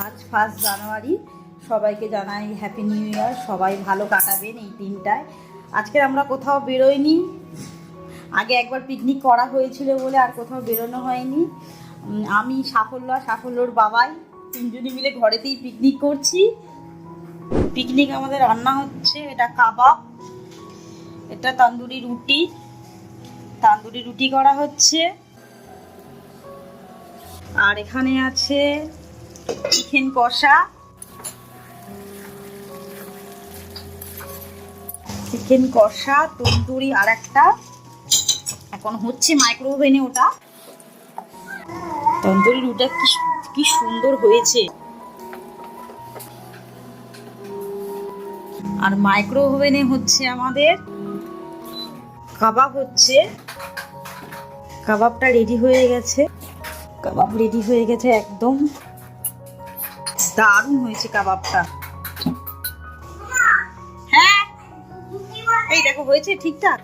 আজ 1 জানুয়ারি, সবাইকে জানাই হ্যাপি নিউ ইয়ার। সবাই ভালো কাটাবেন এই দিনটায়। আজকে আমরা কোথাও বেরোইনি, আগে একবার পিকনিক করা হয়েছিল বলে আর কোথাও বেরোনো হয়নি। আমি সাফল্য আর সাফল্যর বাবাই তিনজনে মিলে ঘরেতেই পিকনিক করছি। পিকনিক আমাদের রান্না হচ্ছে, এটা কাবাব, এটা তন্দুরি রুটি করা হচ্ছে, আর এখানে আছে চিকেন কষা, তন্দুরি আর একটা এখন হচ্ছে মাইক্রো ওভেনে। ওটা তন্দুরি রুটিটা কি সুন্দর হয়েছে। আর মাইক্রো ওভেনে হচ্ছে আমাদের কাবাব হচ্ছে। কাবাবটা রেডি হয়ে গেছে, একদম দারুণ হয়েছে কাবাবটা। হ্যাঁ এই দেখো হয়েছে ঠিকঠাক।